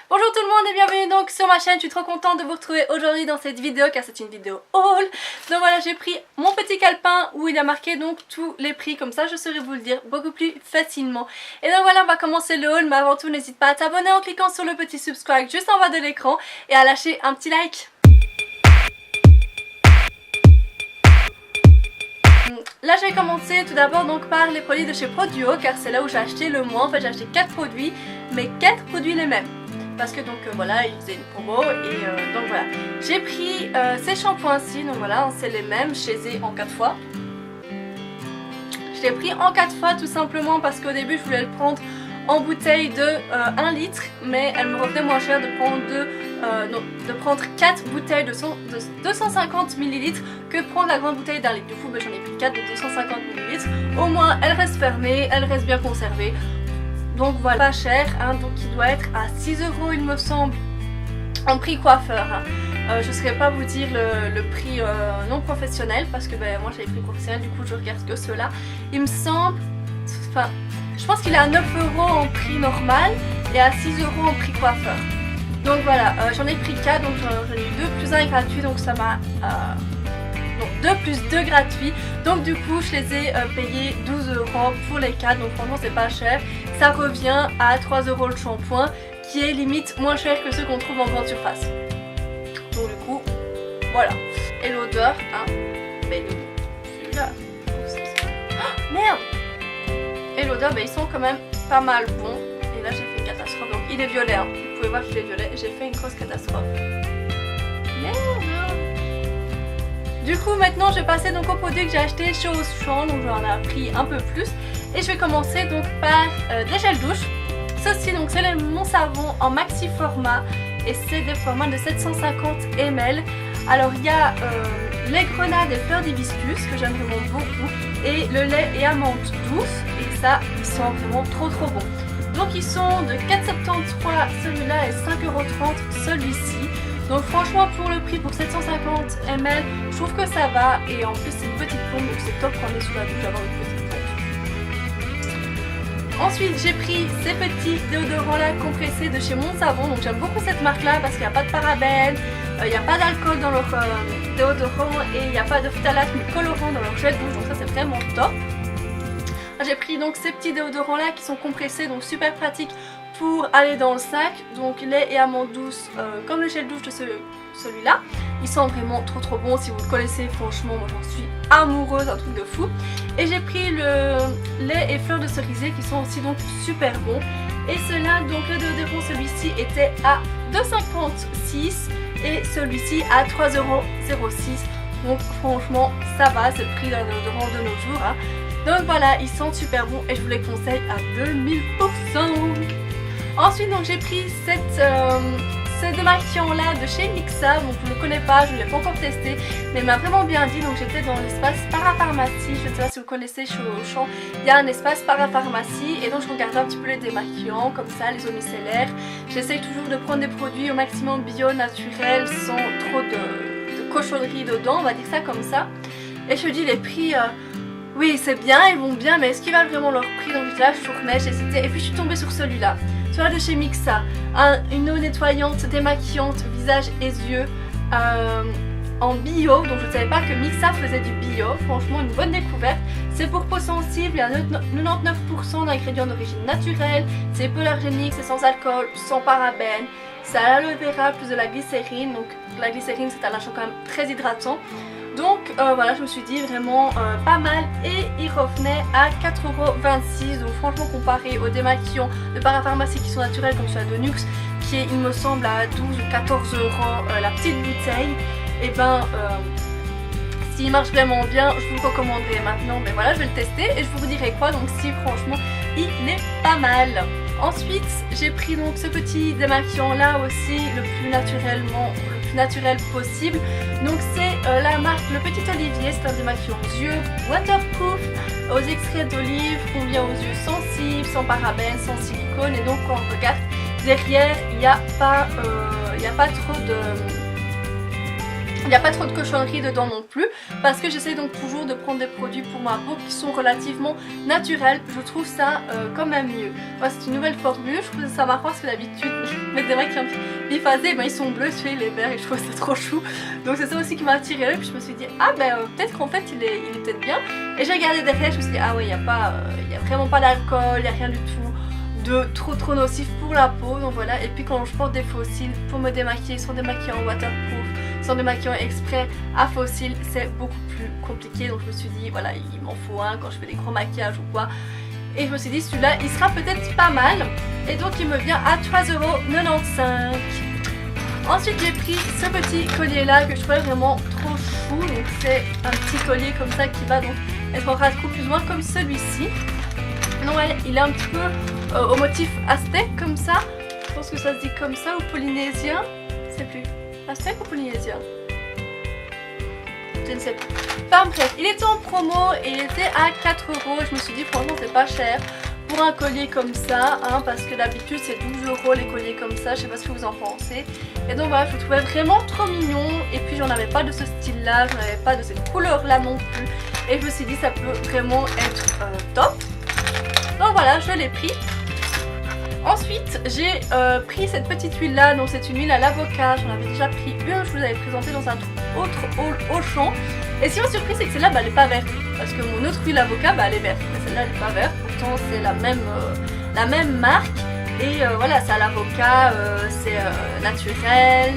Bonjour tout le monde et bienvenue donc sur ma chaîne. Je suis trop contente de vous retrouver aujourd'hui dans cette vidéo car c'est une vidéo haul. Donc voilà, j'ai pris mon petit calepin où il a marqué donc tous les prix, comme ça je saurai vous le dire beaucoup plus facilement. Et donc voilà, on va commencer le haul, mais avant tout n'hésite pas à t'abonner en cliquant sur le petit subscribe juste en bas de l'écran et à lâcher un petit like. Là je vais commencer tout d'abord donc par les produits de chez Produo car c'est là où j'ai acheté le moins. En fait j'ai acheté 4 produits, mais 4 produits les mêmes. Parce que donc voilà, ils faisaient une promo et donc voilà. J'ai pris ces shampoings-ci, donc voilà, c'est les mêmes, je les ai en 4 fois. Je l'ai pris en 4 fois tout simplement parce qu'au début je voulais le prendre en bouteille de 1 litre, mais elle me revenait moins cher de prendre 4 bouteilles de 250 ml que de prendre la grande bouteille d'1 litre. Du coup j'en ai pris 4 de 250 ml. Au moins elle reste fermée, elle reste bien conservée. Donc voilà, pas cher, hein, donc il doit être à 6 € il me semble, en prix coiffeur. Hein. Je ne saurais pas vous dire le prix non professionnel parce que moi j'avais pris professionnel, du coup je regarde que ceux-là. Il me semble, enfin je pense qu'il est à 9 € en prix normal et à 6 € en prix coiffeur. Donc voilà, j'en ai pris 4, donc j'en ai eu 2 plus 1 gratuit, donc ça m'a... Donc 2 plus 2 gratuits, donc du coup je les ai payés 12 € pour les 4, donc franchement c'est pas cher. Ça revient à 3 € le shampoing, qui est limite moins cher que ceux qu'on trouve en grande surface. Donc du coup, voilà. Et l'odeur, hein, mais celui-là, oh, merde. Et l'odeur, ils sont quand même pas mal bons. Et là j'ai fait une catastrophe, donc il est violet, hein. Vous pouvez voir qu'il est violet, j'ai fait une grosse catastrophe. Merde. Du coup maintenant je vais passer donc au produit que j'ai acheté chez Auchan, donc j'en ai pris un peu plus. Et je vais commencer donc par des gels douche. Ceci donc c'est mon savon en maxi format et c'est des formats de 750 ml. Alors il y a les grenades et fleurs d'hibiscus que j'aime vraiment beaucoup et le lait et amande douce, et ça ils sont vraiment trop bons. Donc ils sont de 4,73 € celui-là et 5,30 € celui-ci. Donc franchement pour le prix, pour 750 ml, je trouve que ça va, et en plus c'est une petite pompe donc c'est top quand on est sous la douche d'avoir une petite pompe. Ensuite j'ai pris ces petits déodorants là compressés de chez Mon Savon, donc j'aime beaucoup cette marque là parce qu'il n'y a pas de parabènes, il n'y a pas d'alcool dans leur déodorant et il n'y a pas de phtalate ni colorant dans leur gel douche, donc ça c'est vraiment top. J'ai pris donc ces petits déodorants là qui sont compressés, donc super pratique pour aller dans le sac, donc lait et amande douce comme le gel douche de celui-là. Ils sont vraiment trop bons, si vous le connaissez franchement moi j'en suis amoureuse, un truc de fou. Et j'ai pris le lait et fleurs de cerisier qui sont aussi donc super bons. Et cela donc le déodorant celui-ci était à 2,56 € et celui-ci à 3,06 €. Donc franchement ça va, c'est le prix d'un déodorant de nos jours. Hein. Donc voilà, ils sont super bons et je vous les conseille à 2000%. Ensuite donc j'ai pris ce démaquillant là de chez Mixa, donc je ne le connais pas, je ne l'ai pas encore testé, mais il m'a vraiment bien dit. Donc j'étais dans l'espace parapharmacie, je ne sais pas si vous connaissez, chez Auchan, il y a un espace parapharmacie et donc je regardais un petit peu les démaquillants comme ça, les eaux micellaires. J'essaye toujours de prendre des produits au maximum bio, naturels, sans trop de cochonneries dedans, on va dire ça comme ça. Et je me dis les prix... oui c'est bien, ils vont bien, mais est-ce qu'ils valent vraiment leur prix? Donc là je tournais, j'hésitais et puis je suis tombée sur celui-là. Celui-là de chez Mixa, une eau nettoyante, démaquillante, visage et yeux en bio. Donc je ne savais pas que Mixa faisait du bio, franchement une bonne découverte. C'est pour peau sensible, il y a 99% d'ingrédients d'origine naturelle, c'est hypoallergénique, c'est sans alcool, sans parabènes, c'est à l'aloe vera plus de la glycérine. Donc la glycérine c'est un agent quand même très hydratant. Donc voilà, je me suis dit vraiment pas mal, et il revenait à 4,26 €. Donc franchement comparé aux démaquillants de parapharmacie qui sont naturels comme celui de Nuxe qui est il me semble à 12 ou 14 € la petite bouteille, et s'il marche vraiment bien je vous le recommanderais maintenant. Mais voilà, je vais le tester et je vous dirai quoi, donc si franchement il est pas mal. Ensuite j'ai pris donc ce petit démaquillant là aussi, le plus naturel possible. Donc c'est la marque Le Petit Olivier, c'est un démaquillant aux yeux waterproof, aux extraits d'olive, convient aux yeux sensibles, sans parabènes, sans silicone. Et donc quand on regarde derrière il n'y a pas trop Il n'y a pas trop de cochonneries dedans non plus parce que j'essaie donc toujours de prendre des produits pour ma peau qui sont relativement naturels. Je trouve ça quand même mieux. Voilà, c'est une nouvelle formule, je trouve ça marrant parce que d'habitude je mets des maquillages biphasés, ben ils sont bleus, tu sais, les verts et je trouve ça trop chou. Donc c'est ça aussi qui m'a attiré et puis je me suis dit ah ben peut-être qu'en fait il est peut-être bien. Et j'ai regardé derrière, je me suis dit ah ouais, il n'y a vraiment pas d'alcool, il n'y a rien du tout de trop nocif pour la peau. Donc voilà, et puis quand je porte des faux cils pour me démaquiller, ils sont démaquillés en waterproof, sans démaquillant exprès à faux cils, c'est beaucoup plus compliqué. Donc je me suis dit voilà, il m'en faut un quand je fais des gros maquillages ou quoi. Et je me suis dit celui-là il sera peut-être pas mal. Et donc il me vient à 3,95 €. Ensuite j'ai pris ce petit collier là que je trouvais vraiment trop chou. Donc c'est un petit collier comme ça qui va donc être en raccord plus ou moins comme celui-ci. Donc ouais, il est un petit peu au motif aztèque comme ça. Je pense que ça se dit comme ça, ou polynésien. Je sais plus. Aztèque ou polynésien? Je ne sais plus. Enfin bref, il était en promo et il était à 4 €. Je me suis dit franchement c'est pas cher pour un collier comme ça, hein, parce que d'habitude c'est 12 € les colliers comme ça. Je sais pas ce que vous en pensez. Et donc voilà, je le trouvais vraiment trop mignon. Et puis j'en avais pas de ce style là, j'en avais pas de cette couleur là non plus. Et je me suis dit ça peut vraiment être top. Donc voilà, je l'ai pris. Ensuite, j'ai pris cette petite huile là, donc c'est une huile à l'avocat. J'en avais déjà pris une, je vous l'avais présentée dans un autre haul Auchan. Et si ma surprise c'est que celle-là, bah, elle n'est pas verte. Parce que mon autre huile avocat, bah, elle est verte. Mais celle-là, elle n'est pas verte. Pourtant, c'est la même marque. Et voilà, c'est à l'avocat, c'est naturel,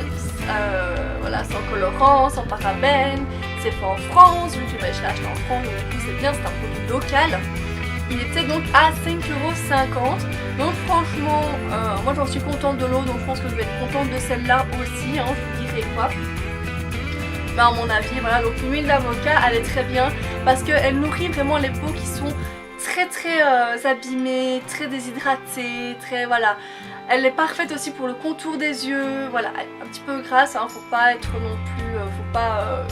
voilà, sans colorant, sans parabènes. C'est fait en France, vu que je l'ai acheté en France, donc du coup c'est bien, c'est un produit local. Il était donc à 5,50 €. Donc franchement, moi j'en suis contente de l'eau, donc je pense que je vais être contente de celle-là aussi, hein, je vous dirai quoi. Mais à mon avis, voilà, donc une huile d'avocat, elle est très bien parce qu'elle nourrit vraiment les peaux qui sont très abîmées, très déshydratées, très voilà. Elle est parfaite aussi pour le contour des yeux, voilà, un petit peu grasse, hein, faut pas être non plus, faut pas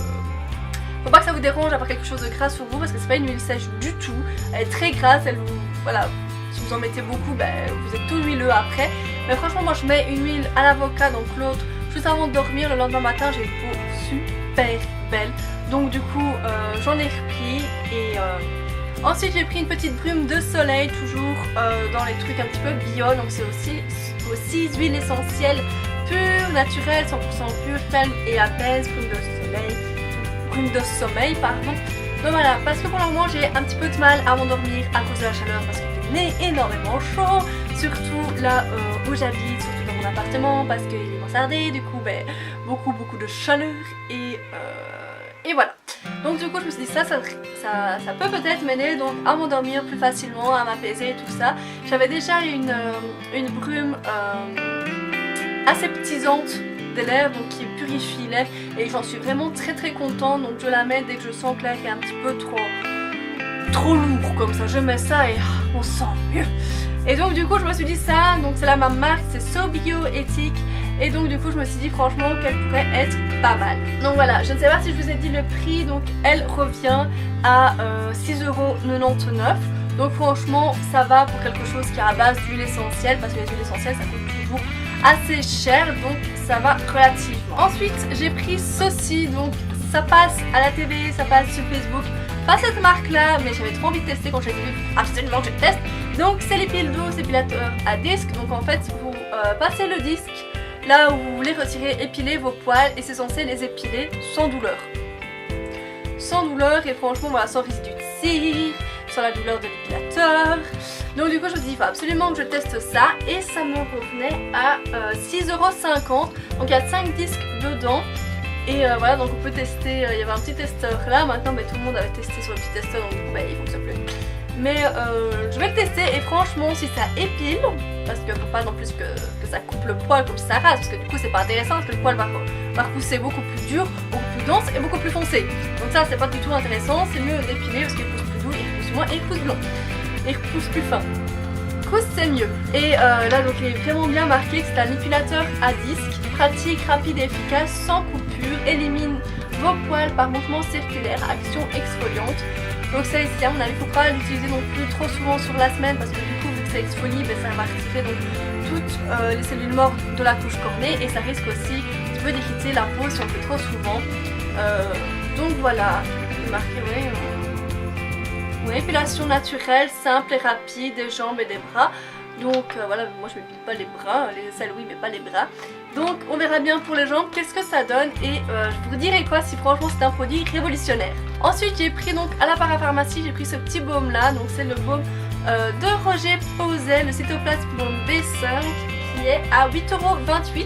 que ça vous dérange d'avoir quelque chose de gras sur vous parce que c'est pas une huile sèche du tout. Elle est très grasse, elle vous, voilà, si vous en mettez beaucoup, ben, vous êtes tout huileux après. Mais franchement moi je mets une huile à l'avocat, donc l'autre, juste avant de dormir, le lendemain matin j'ai une peau super belle. Donc du coup j'en ai repris et ensuite j'ai pris une petite brume de soleil, toujours dans les trucs un petit peu bio. Donc c'est aussi huile essentielle pure, naturelle, 100% pure, ferme et apaise, brume de sommeil pardon. Donc voilà, parce que pour le moment j'ai un petit peu de mal à m'endormir à cause de la chaleur parce qu'il est énormément chaud, surtout là où j'habite, surtout dans mon appartement parce qu'il est mansardé, du coup ben, beaucoup de chaleur et voilà. Donc du coup je me suis dit ça peut peut-être m'aider donc à m'endormir plus facilement, à m'apaiser et tout ça. J'avais déjà une brume aseptisante des lèvres, donc qui purifie les lèvres et j'en suis vraiment très contente. Donc je la mets dès que je sens que l'air est un petit peu trop lourd comme ça, je mets ça et on sent mieux. Et donc du coup je me suis dit ça, donc c'est là ma marque, c'est So Bioéthique. Et donc du coup je me suis dit franchement qu'elle pourrait être pas mal. Donc voilà, je ne sais pas si je vous ai dit le prix, donc elle revient à 6,99 €. Donc franchement ça va pour quelque chose qui est à base d'huile essentielle, parce que les huiles essentielles ça coûte toujours assez cher, donc ça va relativement. Ensuite j'ai pris ceci, donc ça passe à la télé, ça passe sur Facebook, pas cette marque là, mais j'avais trop envie de tester quand j'ai vu absolument que je teste. Donc c'est les piles douces épilateurs à disque, donc en fait vous passez le disque là où vous voulez retirer, épiler vos poils et c'est censé les épiler sans douleur. Sans douleur et franchement voilà, sans résidus de cire, sans la douleur de l'épilateur. Donc du coup je me dis il faut absolument que je teste ça et ça me revenait à 6,50 €. Donc il y a 5 disques dedans. Et voilà, donc on peut tester, il y avait un petit testeur là, maintenant tout le monde avait testé sur le petit testeur, donc du coup il fonctionne plus. Mais je vais le tester et franchement si ça épile, parce qu'il ne faut pas non plus que ça coupe le poil comme ça rase, parce que du coup c'est pas intéressant, parce que le poil va repousser beaucoup plus dur, beaucoup plus dense et beaucoup plus foncé. Donc ça c'est pas du tout intéressant, c'est mieux d'épiler parce qu'il repousse plus doux, il repousse moins et il repousse blond. Et il repousse plus fin. Du coup c'est mieux. Et là donc il est vraiment bien marqué que c'est un épilateur à disque, pratique, rapide et efficace, sans coupure, élimine vos poils par mouvement circulaire, action exfoliante. Donc ça ici, à mon avis, il ne faut pas l'utiliser non plus trop souvent sur la semaine parce que du coup, vu que ça exfolie, ça va retirer donc toutes les cellules mortes de la couche cornée et ça risque aussi peu d'irriter la peau si on le fait trop souvent. Donc voilà, marqué, ouais, épilation naturelle, simple et rapide des jambes et des bras. Donc voilà, moi je m'épile pas les bras, les ailes oui mais pas les bras. Donc on verra bien pour les jambes qu'est-ce que ça donne et je vous dirai quoi si franchement c'est un produit révolutionnaire. Ensuite j'ai pris donc à la parapharmacie, j'ai pris ce petit baume là, donc c'est le baume de Roger Posay, le Cytoplasm Baume B5 qui est à 8,28 €.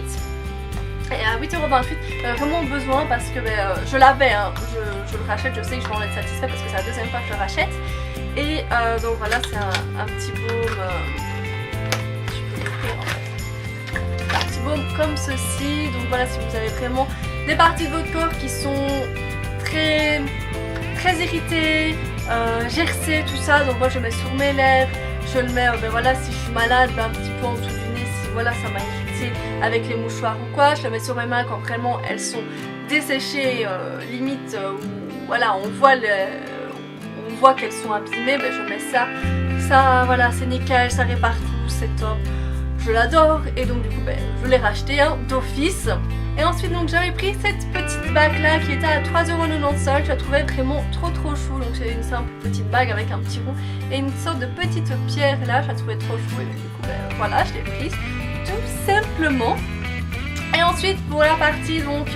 Et à 8,28 €, vraiment besoin parce que je l'avais, hein, je le rachète, je sais que je vais en être satisfait parce que c'est la deuxième fois que je le rachète. Et donc voilà, c'est un petit baume, un petit baume comme ceci. Donc voilà, si vous avez vraiment des parties de votre corps qui sont très irritées, gercées, tout ça, donc moi je le mets sur mes lèvres, je le mets, voilà, si je suis malade, un petit peu en dessous du nez, si voilà, ça m'a irrité avec les mouchoirs ou quoi, je le mets sur mes mains quand vraiment elles sont desséchées, limite, où, voilà, on voit qu'elles sont abîmées, je mets ça, voilà, c'est nickel, ça répare tout, c'est top, je l'adore, et donc du coup, je l'ai racheté d'office. Et ensuite donc j'avais pris cette petite bague là qui était à 3,95 €, je la trouvais vraiment trop chou, donc j'ai une simple petite bague avec un petit rond et une sorte de petite pierre là, je la trouvais trop chou et du coup voilà, je l'ai prise tout simplement. Et ensuite pour la partie donc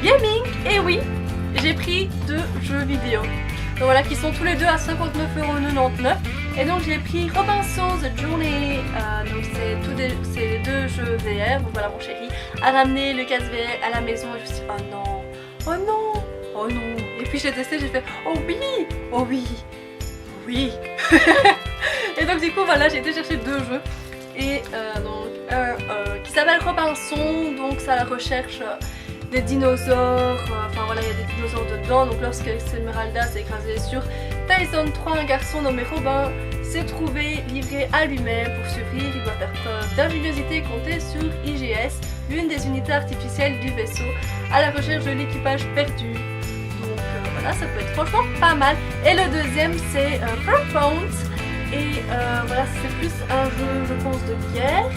gaming, et oui, j'ai pris 2 jeux vidéo. Donc voilà, qui sont tous les deux à 59,99 €. Et donc j'ai pris Robinson The Journey, donc c'est les 2 jeux VR. Donc voilà, mon chéri a ramené le casque VR à la maison et je me suis dit oh non, oh non, oh non. Et puis j'ai testé, j'ai fait oh oui, oh oui, oh oui. Et donc du coup voilà, j'ai été chercher 2 jeux. Et donc qui s'appelle Robinson, donc c'est à la recherche des dinosaures, enfin voilà, il y a des dinosaures dedans. Donc lorsque Esmeralda s'est écrasée sur Tyson 3, un garçon nommé Robin s'est trouvé livré à lui-même. Pour survivre, il doit faire preuve d'ingéniosité et compter sur IGS, l'une des unités artificielles du vaisseau, à la recherche de l'équipage perdu. Donc voilà, ça peut être franchement pas mal. Et le deuxième c'est Profound, et voilà, c'est plus un jeu, je pense, de guerre.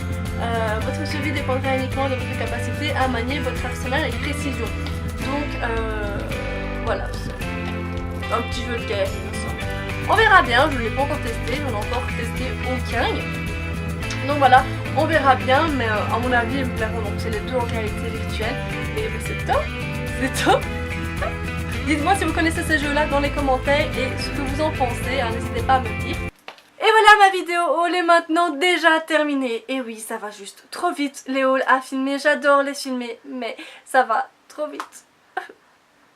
Votre survie dépendra uniquement de votre capacité à manier votre arsenal avec précision. Donc voilà, c'est un petit jeu de guerre, il me semble. On verra bien, je ne l'ai pas encore testé, je n'en ai encore testé aucun. Donc voilà, on verra bien, mais à mon avis, ils me plairont. Donc c'est les 2 en réalité virtuelle. Et c'est top, c'est top. Dites-moi si vous connaissez ces jeux-là dans les commentaires et ce que vous en pensez, n'hésitez pas à me le dire. Et voilà, ma vidéo haul est maintenant déjà terminée. Et oui, ça va juste trop vite les hauls à filmer, j'adore les filmer, mais ça va trop vite.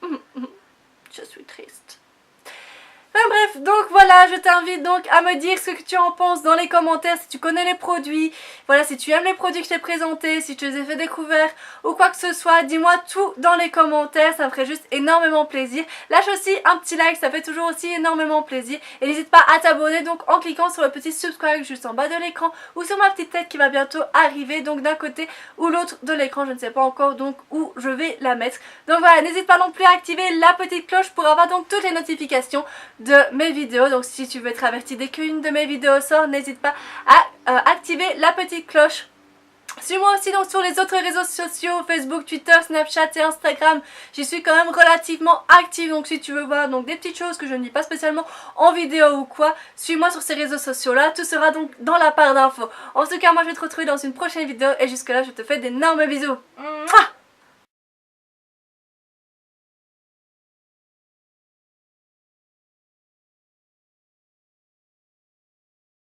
Je suis triste. Enfin bref, donc voilà, je t'invite donc à me dire ce que tu en penses dans les commentaires, si tu connais les produits, voilà, si tu aimes les produits que je t'ai présentés, si tu les as fait découvrir ou quoi que ce soit, dis-moi tout dans les commentaires, ça me ferait juste énormément plaisir. Lâche aussi un petit like, ça fait toujours aussi énormément plaisir, et n'hésite pas à t'abonner donc en cliquant sur le petit subscribe juste en bas de l'écran ou sur ma petite tête qui va bientôt arriver, donc d'un côté ou l'autre de l'écran, je ne sais pas encore donc où je vais la mettre. Donc voilà, n'hésite pas non plus à activer la petite cloche pour avoir donc toutes les notifications de mes vidéos. Donc si tu veux être averti dès qu'une de mes vidéos sort, n'hésite pas à activer la petite cloche. Suis-moi aussi donc sur les autres réseaux sociaux, Facebook, Twitter, Snapchat et Instagram. J'y suis quand même relativement active, donc si tu veux voir donc des petites choses que je ne dis pas spécialement en vidéo ou quoi, suis-moi sur ces réseaux sociaux là, tout sera donc dans la barre d'infos. En tout cas, moi je vais te retrouver dans une prochaine vidéo et jusque là je te fais d'énormes bisous. Mouah.